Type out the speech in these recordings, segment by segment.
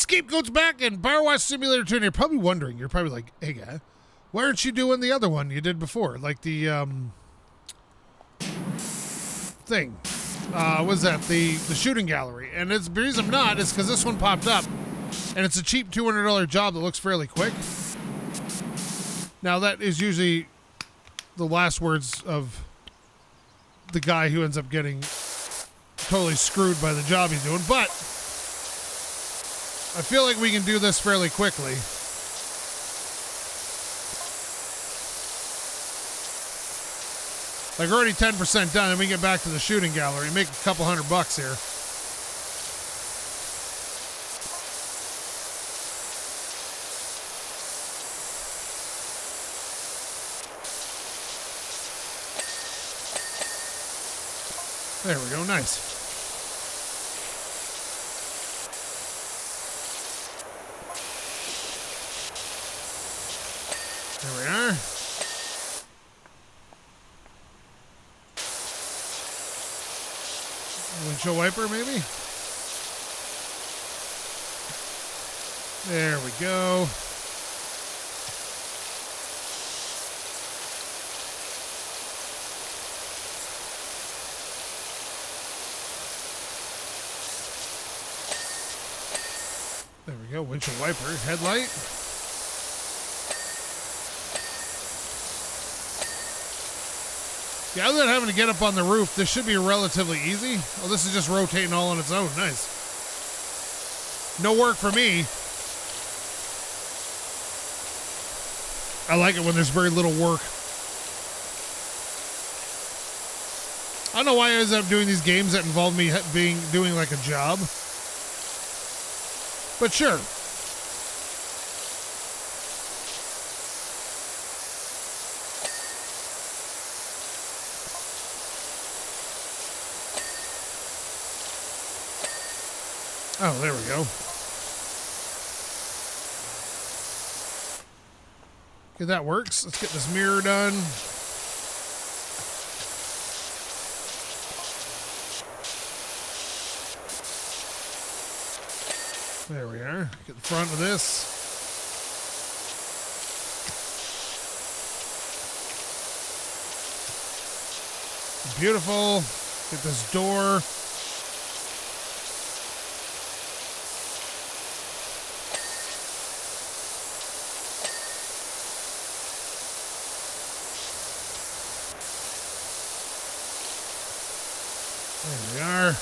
SkapeGote's back in PowerWash Simulator 2. And you're probably wondering, you're probably like, hey, guy, why aren't you doing the other one you did before? Like the, thing. What's that? The shooting gallery. And it's the reason I'm not is because this one popped up. And it's a cheap $200 job that looks fairly quick. Now, that is usually the last words of the guy who ends up getting totally screwed by the job he's doing. But I feel like we can do this fairly quickly. Like, we're already 10% done, and we get back to the shooting gallery. Make a couple $100 here. There we go, nice. There we are. Windshield wiper, maybe? There we go. There we go, windshield wiper, headlight. Yeah, other than having to get up on the roof, this should be relatively easy. Oh, this is just rotating all on its own. Nice. No work for me. I like it when there's very little work. I don't know why I end up doing these games that involve me doing like a job. But sure. Oh, there we go. Okay, that works. Let's get this mirror done. There we are. Get the front of this. Beautiful. Get this door. There we are.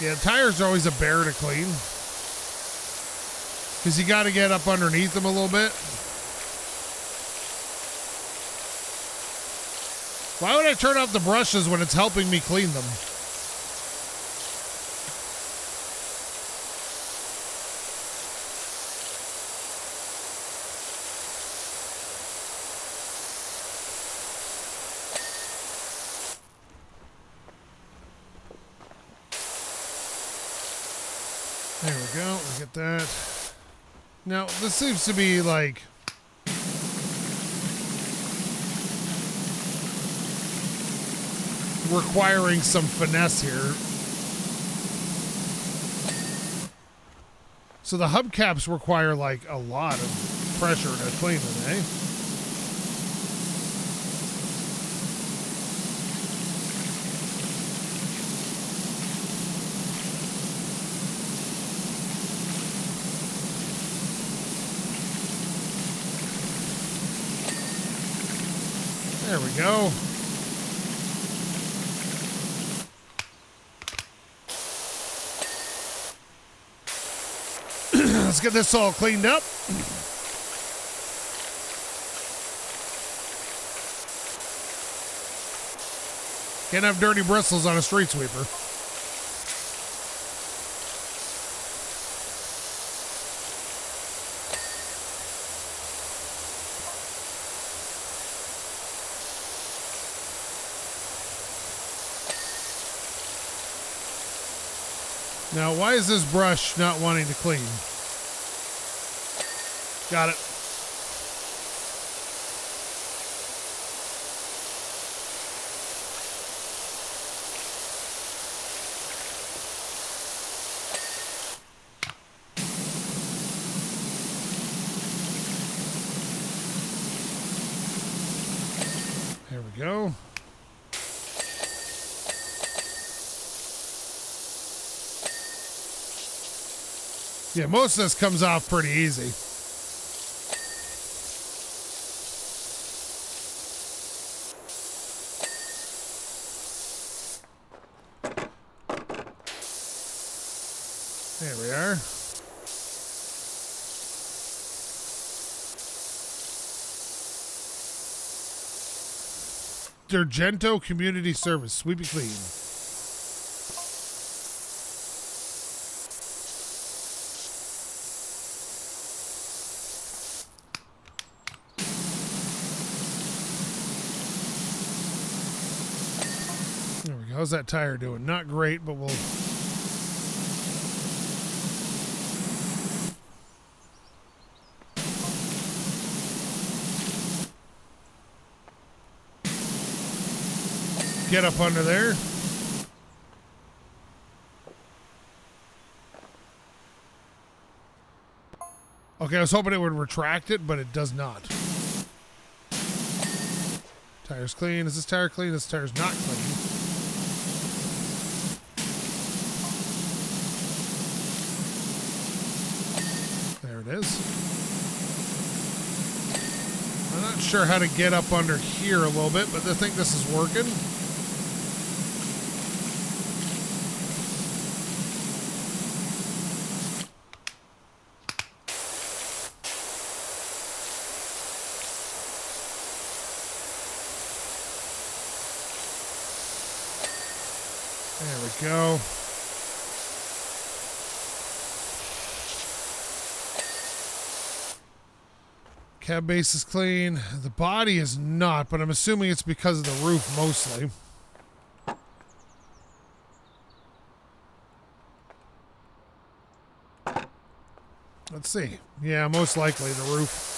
Yeah, tires are always a bear to clean. Because you got to get up underneath them a little bit. Why would I turn off the brushes when it's helping me clean them? There we go. Look at that. Now, this seems to be like... requiring some finesse here. So the hubcaps require like a lot of pressure to clean them, eh? There we go. Let's get this all cleaned up. Can't have dirty bristles on a street sweeper. Now, why is this brush not wanting to clean? Got it. There we go. Yeah, most of this comes off pretty easy. There we are. Dergento Community Service. Sweep it clean. There we go. How's that tire doing? Not great, but we'll... get up under there. Okay, I was hoping it would retract it, but it does not. Tire's clean. Is this tire clean? This tire's not clean. There it is. I'm not sure how to get up under here a little bit, but I think this is working. There we go. Cab base is clean. The body is not, but I'm assuming it's because of the roof mostly. Let's see. Yeah, most likely the roof.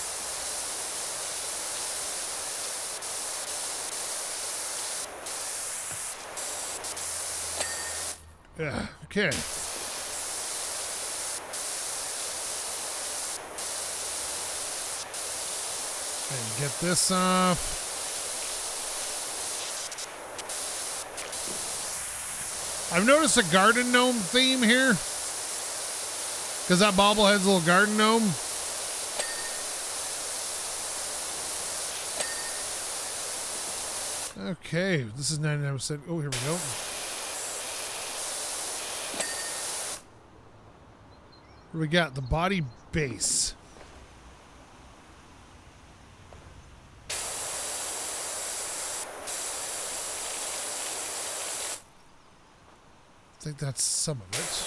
Yeah, okay. And get this off. I've noticed a garden gnome theme here. Because that bobblehead's a little garden gnome. Okay, this is 99%. Oh, here we go. What do we got? The body base. I think that's some of it.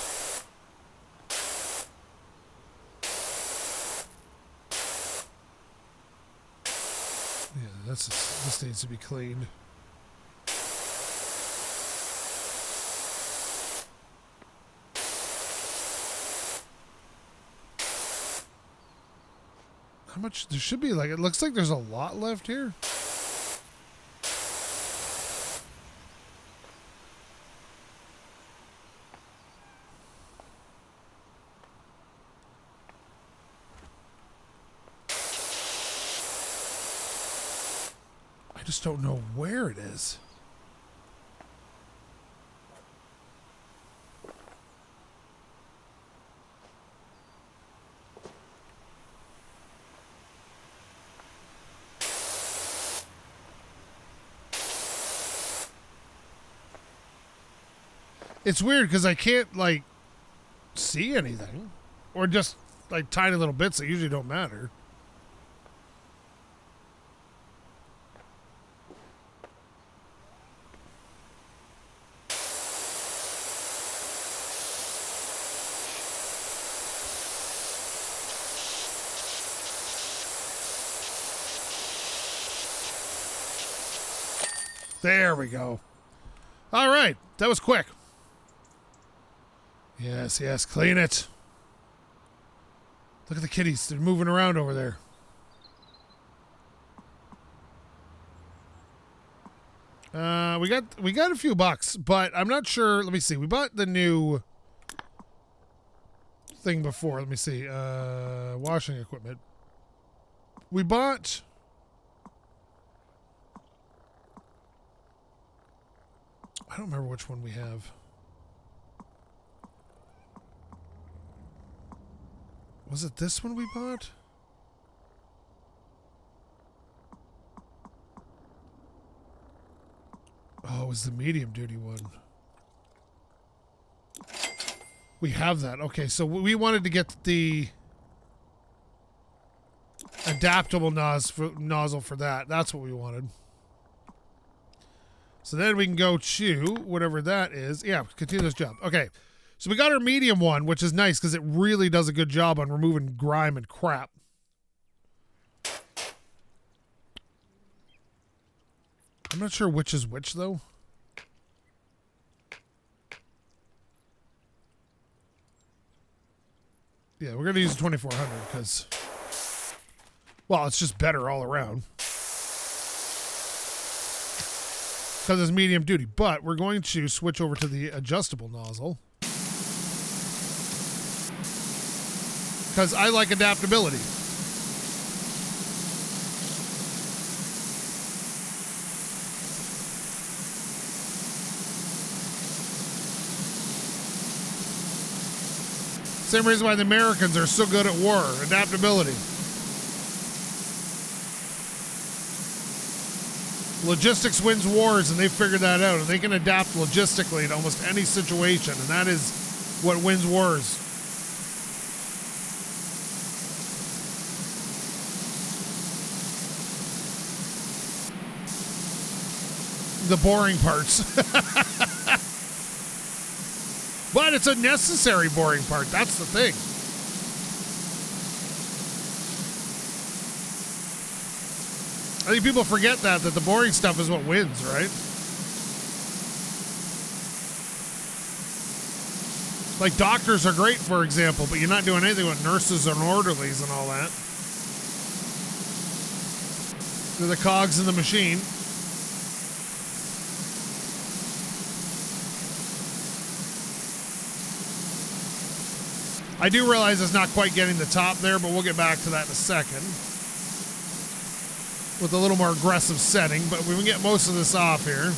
Yeah, this needs to be cleaned. How much? There should be like, it looks like there's a lot left here. I just don't know where it is. It's weird because I can't, like, see anything. Or just, like, tiny little bits that usually don't matter. There we go. All right. That was quick. Yes, yes, clean it. Look at the kitties. They're moving around over there. We got a few bucks, but I'm not sure. Let me see. We bought the new thing before. Let me see. Washing equipment. We bought. I don't remember which one we have. Was it this one we bought? Oh, it was the medium duty one. We have that. Okay, so we wanted to get the adaptable nozzle for that. That's what we wanted. So then we can go to whatever that is. Yeah, continue this job. Okay, so we got our medium one, which is nice because it really does a good job on removing grime and crap. I'm not sure which is which, though. Yeah, we're going to use 2400 because, well, it's just better all around. Because it's medium duty. But we're going to switch over to the adjustable nozzle. Because I like adaptability. Same reason why the Americans are so good at war. Adaptability. Logistics wins wars, and they figured that out. And they can adapt logistically to almost any situation. And that is what wins wars. The boring parts. But it's a necessary boring part. That's the thing. I think people forget that the boring stuff is what wins, right? Like doctors are great, for example, but you're not doing anything with nurses and orderlies and all that. They're the cogs in the machine. I do realize it's not quite getting the top there, but we'll get back to that in a second. With a little more aggressive setting, but we can get most of this off here.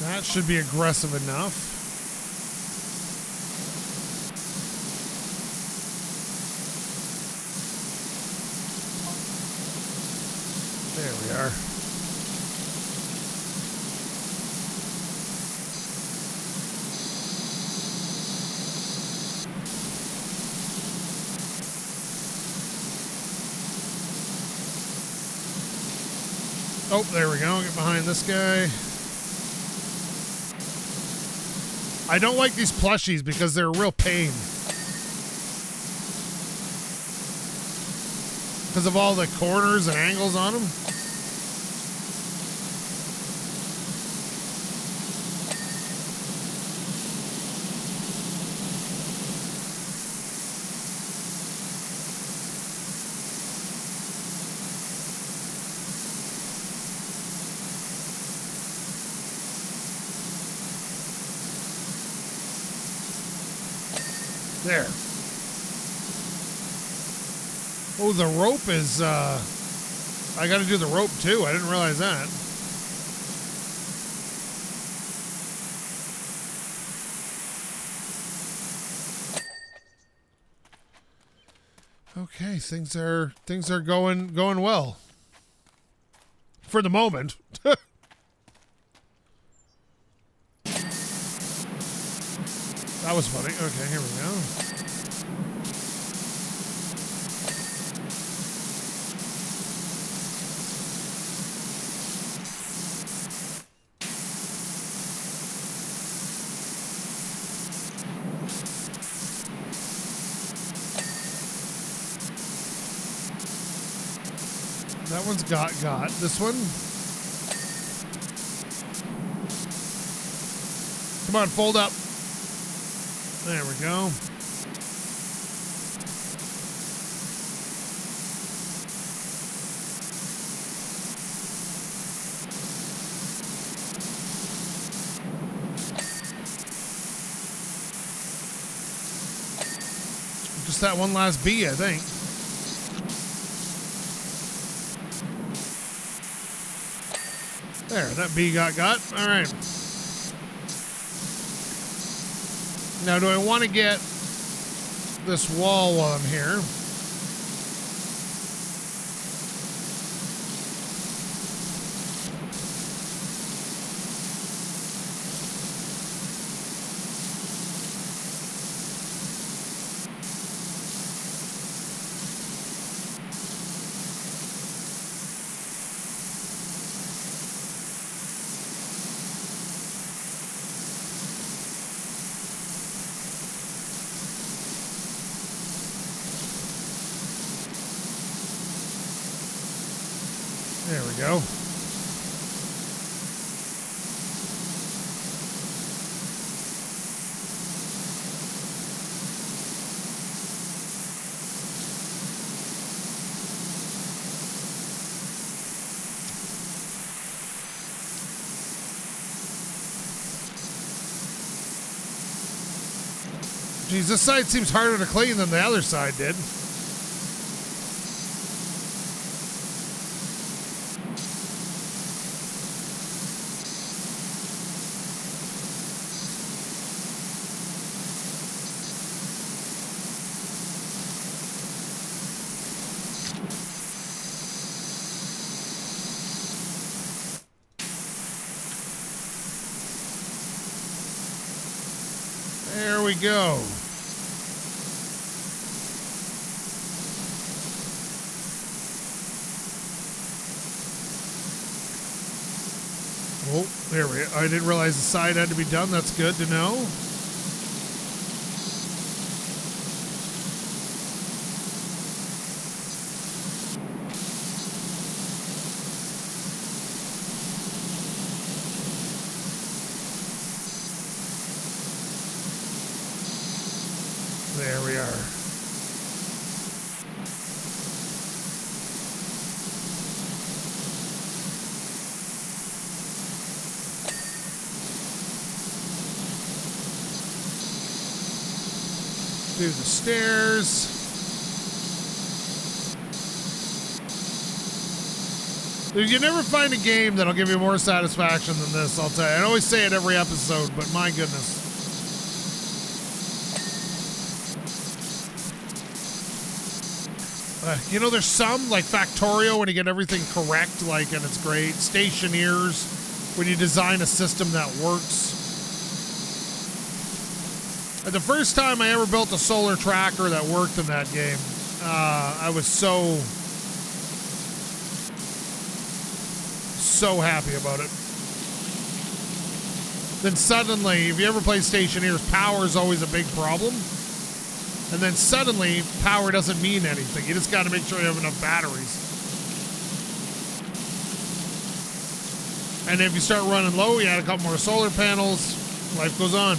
That should be aggressive enough. There we are. Oh, there we go. Get behind this guy. I don't like these plushies because they're a real pain. Because of all the corners and angles on them. There. Oh, the rope is, I got to do the rope too. I didn't realize that. Okay, things are going well. For the moment. That was funny. Okay, here we go. That one's got. This one? Come on, fold up. There we go. Just that one last B, I think. There, that B got. All right. Now, do I want to get this wall while I'm here? There we go. Geez, this side seems harder to clean than the other side did. There we go. Oh, there we go. I didn't realize the side had to be done. That's good to know. There we are. Do the stairs. You never find a game that'll give you more satisfaction than this, I'll tell you. I always say it every episode, but my goodness. You know, there's some, like Factorio, when you get everything correct, like, and it's great. Stationeers, when you design a system that works. The first time I ever built a solar tracker that worked in that game, I was so happy about it. Then suddenly, if you ever play Stationeers, power is always a big problem. And then suddenly, power doesn't mean anything. You just got to make sure you have enough batteries. And if you start running low, you add a couple more solar panels, life goes on.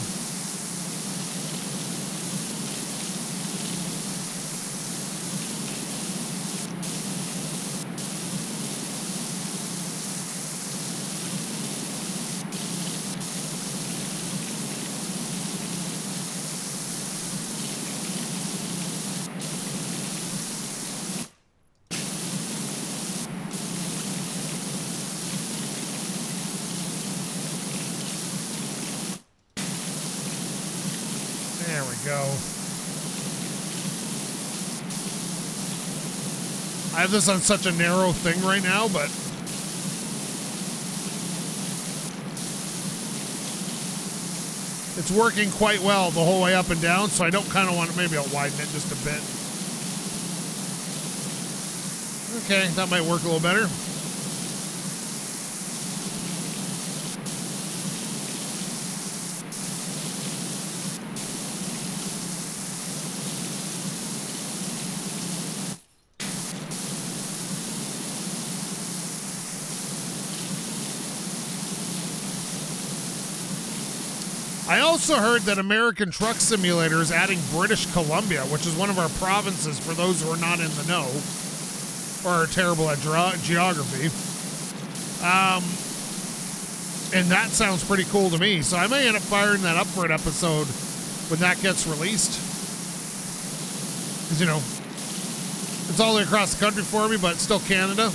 There we go. I have this on such a narrow thing right now, but It's working quite well the whole way up and down, so I don't kind of want to, maybe I'll widen it just a bit. Okay, that might work a little better. I also heard that American Truck Simulator is adding British Columbia, which is one of our provinces for those who are not in the know or are terrible at geography. And that sounds pretty cool to me. So I may end up firing that up for an episode when that gets released. Because, you know, it's all the way across the country for me, but it's still Canada.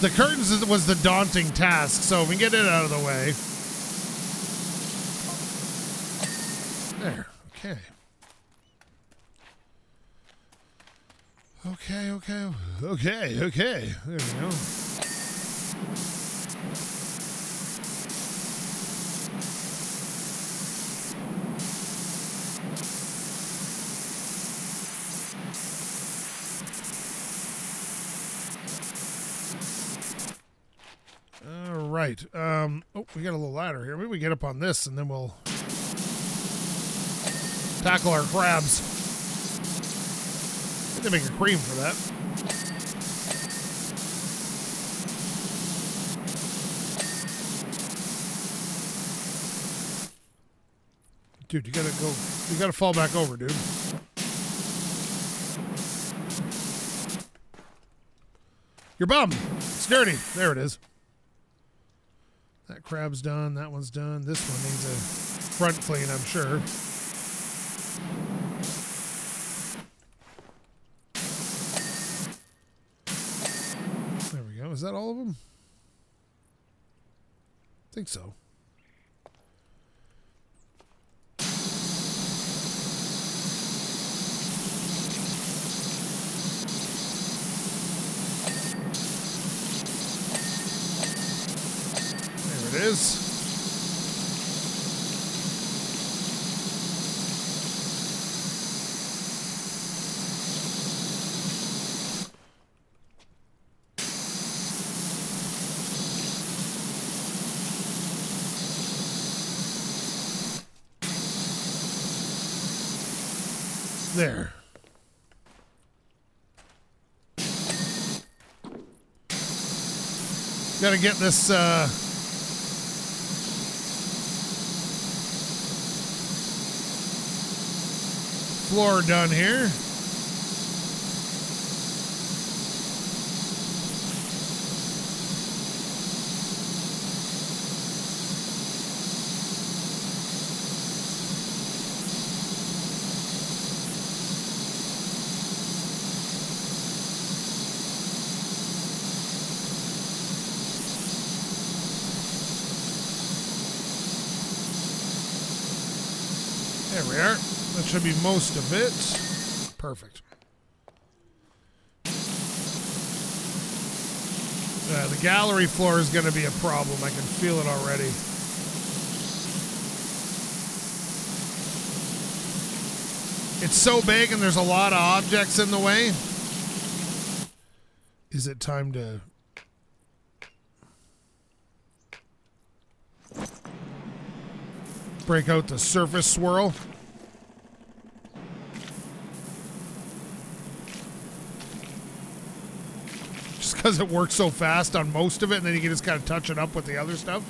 The curtains was the daunting task, so we get it out of the way. There, okay. Okay. There we go. Right. Oh, we got a little ladder here. Maybe we get up on this and then we'll tackle our crabs. I think they make a cream for that. Dude, you gotta go. You gotta fall back over, dude. You're bum. It's dirty. There it is. That crab's done. That one's done. This one needs a front clean, I'm sure. There we go. Is that all of them? I think so. It is. There. Gotta get this floor done here. There we are. That should be most of it. Perfect. The gallery floor is going to be a problem. I can feel it already. It's so big and there's a lot of objects in the way. Is it time to... break out the surface swirl? Just because it works so fast on most of it, and then you can just kind of touch it up with the other stuff.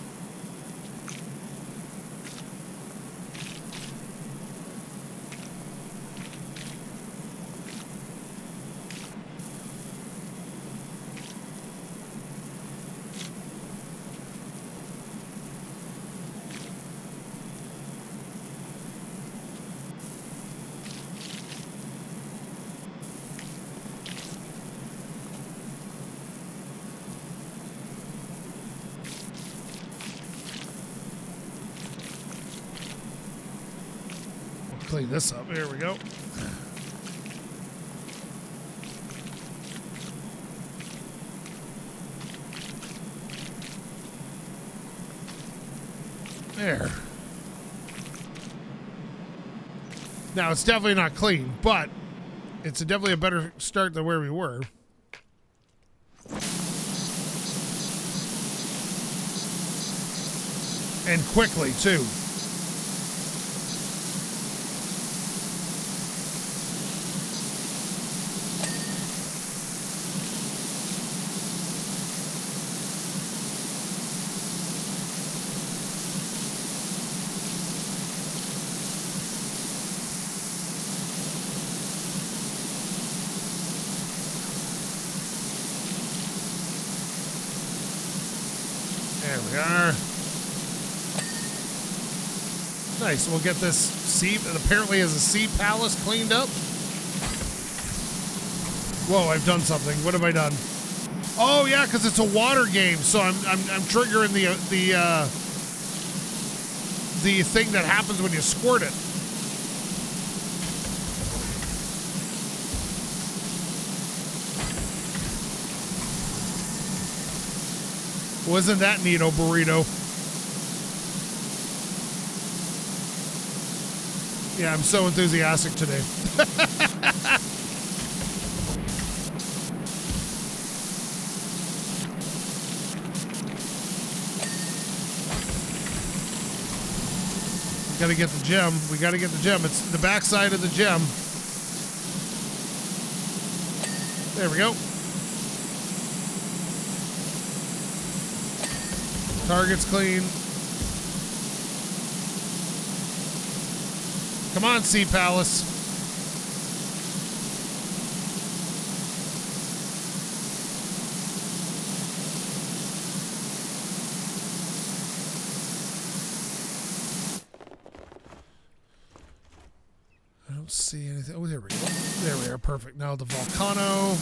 clean this up. Here we go. There. Now, it's definitely not clean, but it's definitely a better start than where we were. And quickly, too. There we are. Nice. We'll get this sea. It apparently is a sea palace cleaned up. Whoa! I've done something. What have I done? Oh yeah, because it's a water game, so I'm triggering the thing that happens when you squirt it. Wasn't that neato, burrito? Yeah, I'm so enthusiastic today. We gotta get the gem. We gotta get the gem. It's the backside of the gem. There we go. Target's clean. Come on, Sea Palace. I don't see anything. Oh, there we go. There we are. Perfect. Now the volcano.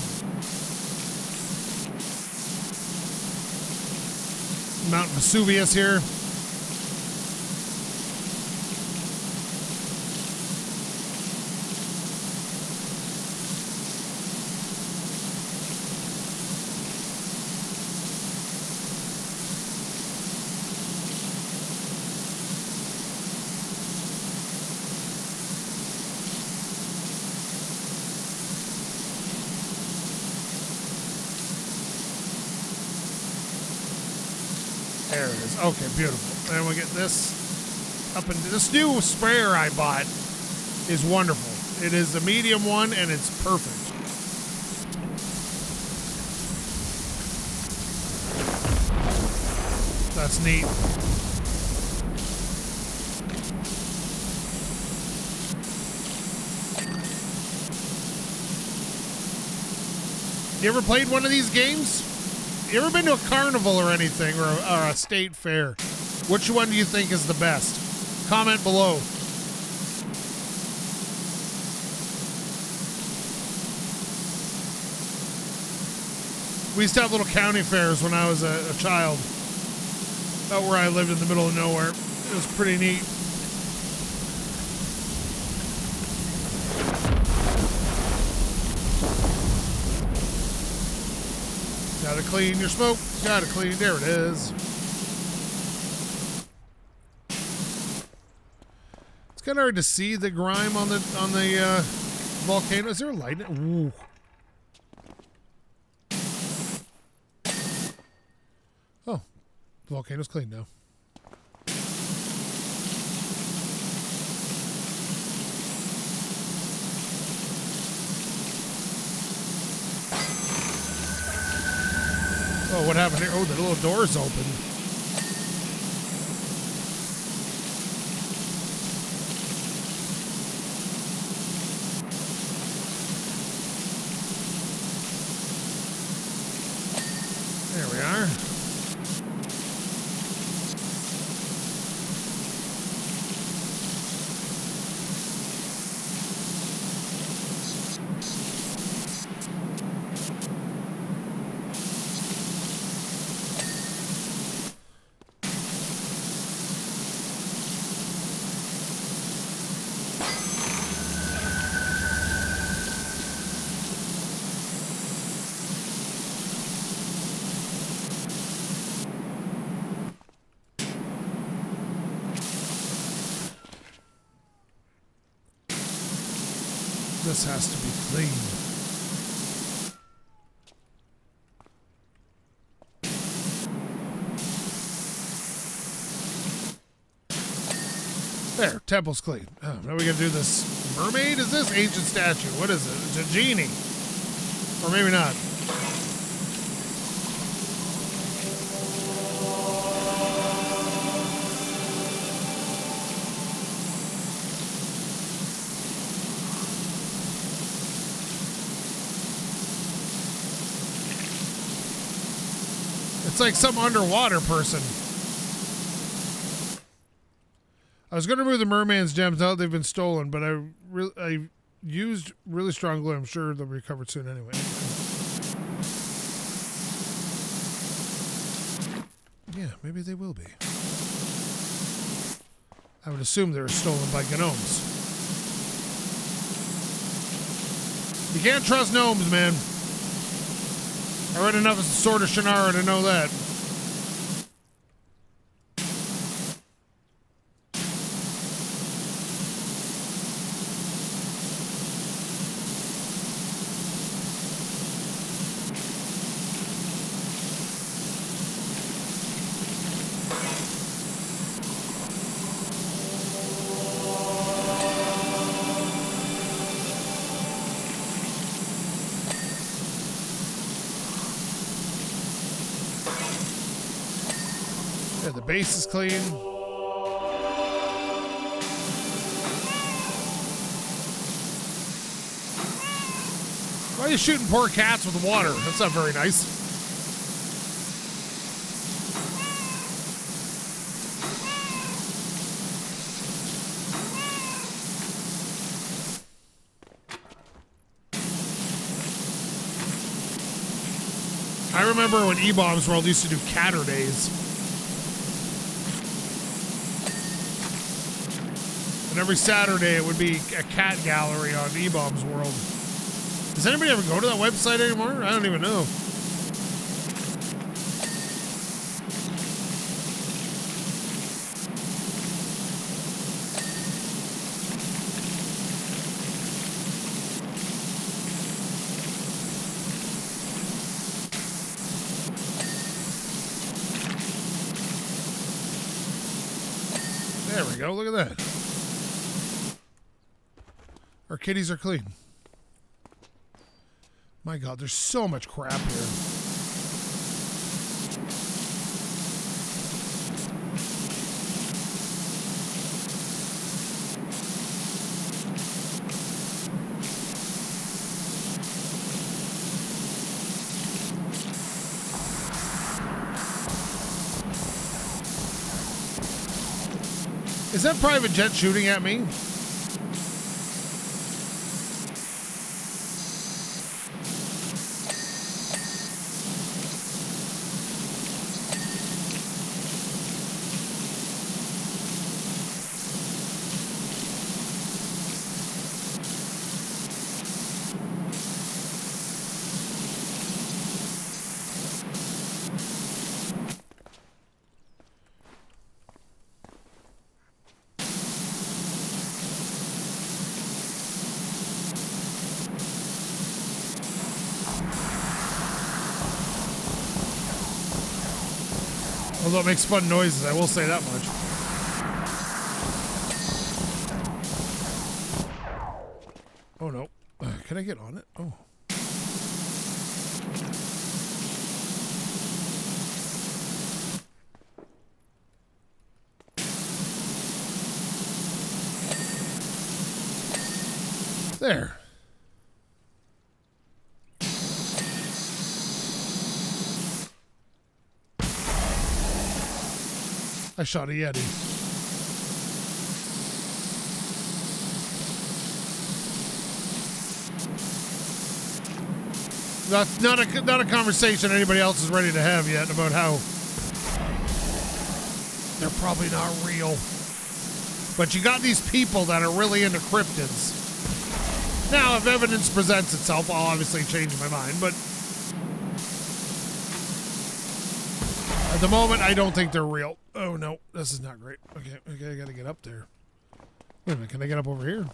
Mount Vesuvius here. There it is. Okay, beautiful. And we'll get this up into this new sprayer I bought is wonderful. It is a medium one and it's perfect. That's neat. You ever played one of these games? You ever been to a carnival or anything, or a state fair? Which one do you think is the best? Comment below. We used to have little county fairs when I was a child. Out where I lived in the middle of nowhere. It was pretty neat. Gotta clean your smoke. Gotta clean. There it is. It's kind of hard to see the grime on the volcano. Is there a light? Ooh. Oh, the volcano's clean now. Oh, what happened here? Oh, the little door's open. There we are. This has to be clean. There, temple's clean. Oh, now we gotta do this. Mermaid? Is this ancient statue? What is it? It's a genie. Or maybe not. It's like some underwater person. I was going to remove the merman's gems now that they've been stolen, but I used really strong glue. I'm sure they'll be recovered soon anyway. Yeah, maybe they will be. I would assume they were stolen by gnomes. You can't trust gnomes, man. I read enough of the Sword of Shannara to know that. The base is clean. Why are you shooting poor cats with water? That's not very nice. I remember when E-Bombs World used to do Catter Days. And every Saturday it would be a cat gallery on E-Bombs World. Does anybody ever go to that website anymore? I don't even know. There we go, look at that. Our kitties are clean. My God, there's so much crap here. Is that private jet shooting at me? Although it makes fun noises, I will say that much. Oh no. Can I get on it? Oh. There. I shot a Yeti. That's not a conversation anybody else is ready to have yet about how they're probably not real. But you got these people that are really into cryptids. Now, if evidence presents itself, I'll obviously change my mind, but at the moment, I don't think they're real. Oh, no. This is not great. Okay, I gotta get up there. Wait a minute. Can I get up over here?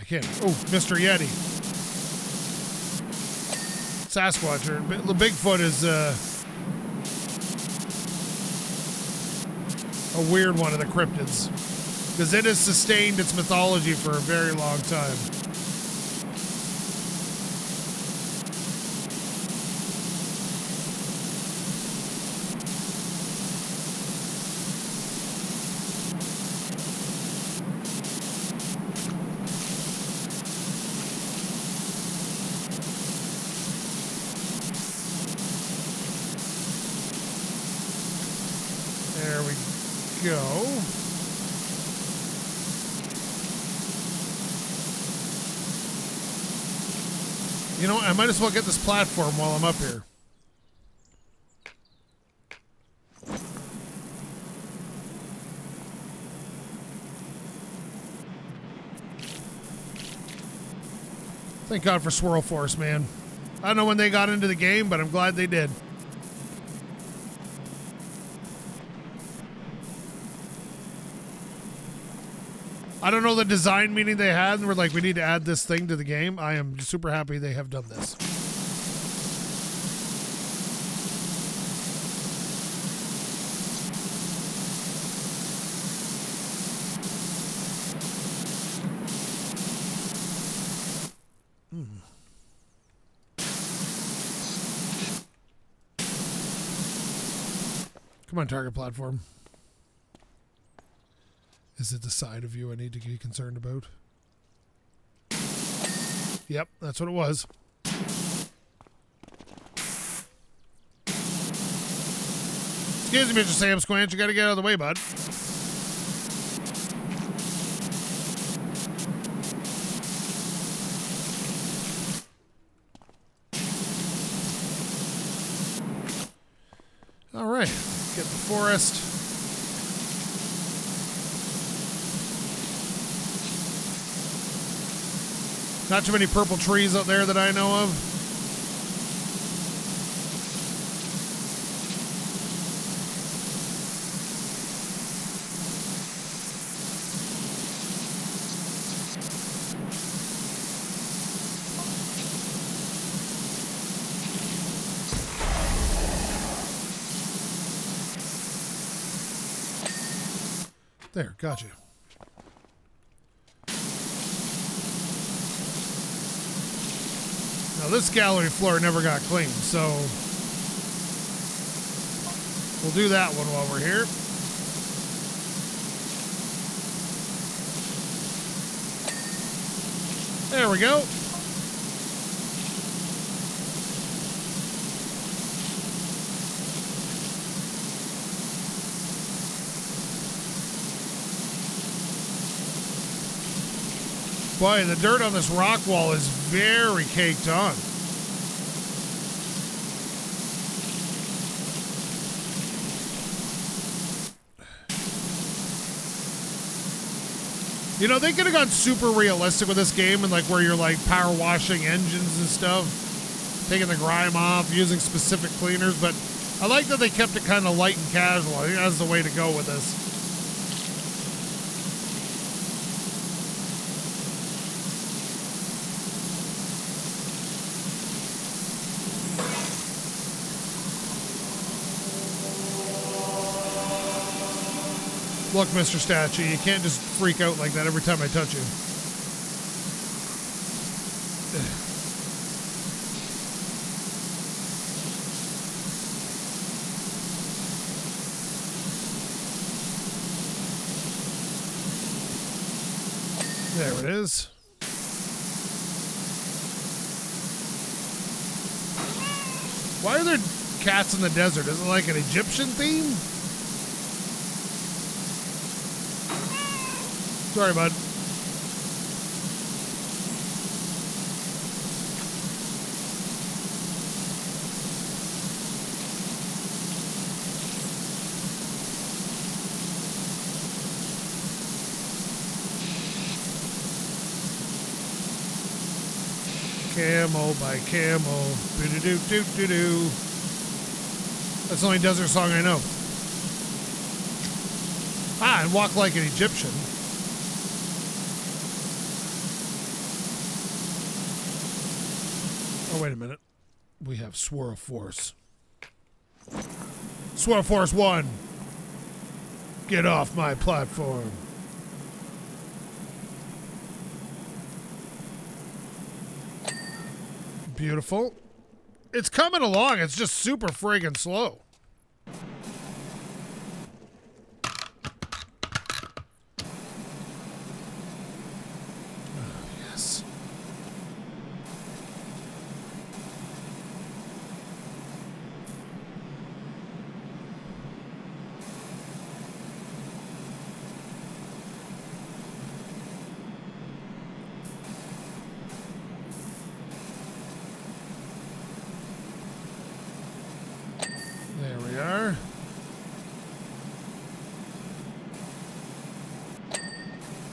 I can't. Oh, Mr. Yeti. Sasquatch. Or the Bigfoot is a weird one of the cryptids. Because it has sustained its mythology for a very long time. There we go. You know, I might as well get this platform while I'm up here. Thank God for Swirl Force, man. I don't know when they got into the game, but I'm glad they did. I don't know the design meaning they had, and we're like, we need to add this thing to the game. I am super happy they have done this. Come on, target platform. Is it the side of you I need to be concerned about? Yep, that's what it was. Excuse me, Mr. Sam Squanch, you gotta get out of the way, bud. All right, get the forest. Not too many purple trees out there that I know of. There, gotcha. Now this gallery floor never got cleaned, so we'll do that one while we're here. There we go. Boy, the dirt on this rock wall is very caked on. You know, they could have gone super realistic with this game and like where you're like power washing engines and stuff, taking the grime off, using specific cleaners, but I like that they kept it kind of light and casual. I think that's the way to go with this. Look, Mr. Statue, you can't just freak out like that every time I touch you. There it is. Why are there cats in the desert? Is it like an Egyptian theme? Sorry, bud. Camel by camel. Boo-doo-doo-doo-doo-doo. That's the only desert song I know. Ah, and walk like an Egyptian. Oh, wait a minute. We have Swirl Force. Swirl Force 1. Get off my platform. Beautiful. It's coming along. It's just super friggin' slow.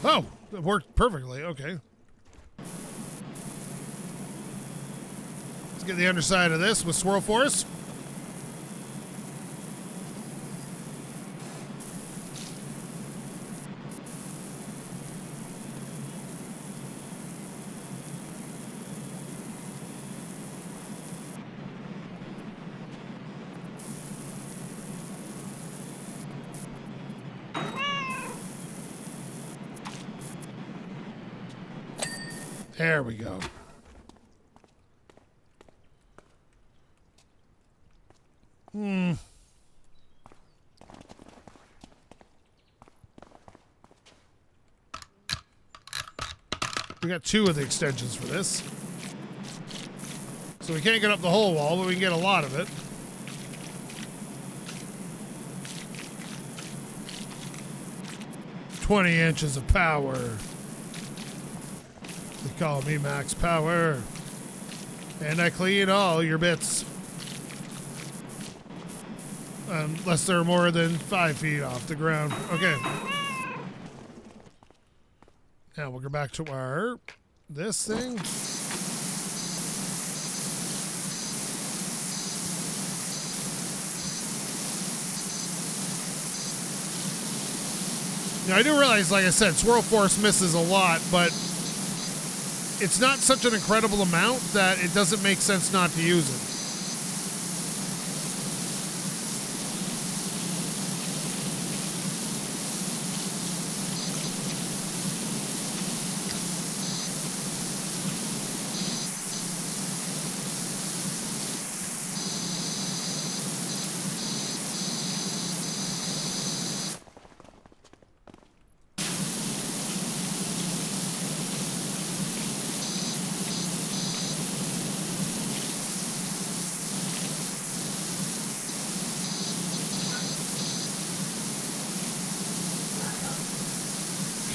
Oh, it worked perfectly. Okay. Let's get the underside of this with Swirl Force. There we go. We got 2 of the extensions for this. So we can't get up the whole wall, but we can get a lot of it. "20 inches of power. They call me Max Power. And I clean all your bits. Unless they're more than 5 feet off the ground." Okay. Now we'll go back to our this thing. Now I do realize, like I said, Swirl Force misses a lot, but it's not such an incredible amount that it doesn't make sense not to use it.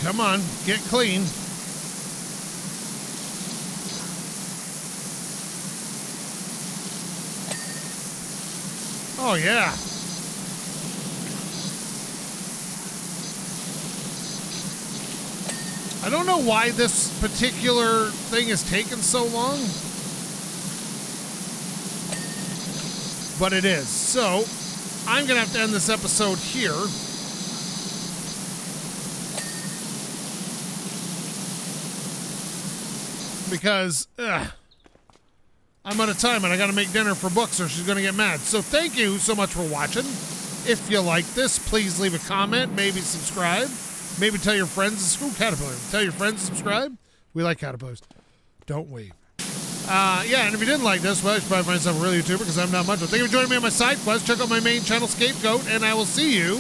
Come on, get clean. Oh, yeah. I don't know why this particular thing is taking so long, but it is. So, I'm going to have to end this episode here. Because I'm out of time and I got to make dinner for Books or she's going to get mad. So thank you so much for watching. If you like this, please leave a comment, maybe subscribe, maybe tell your friends to screw Caterpillar. Tell your friends to subscribe. We like caterpillars, don't we? Yeah, and if you didn't like this, well, you should probably find yourself a real YouTuber because I'm not much. But thank you for joining me on my side quest. Check out my main channel, SkapeGote, and I will see you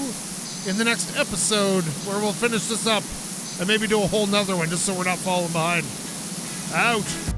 in the next episode where we'll finish this up and maybe do a whole nother one just so we're not falling behind. Out.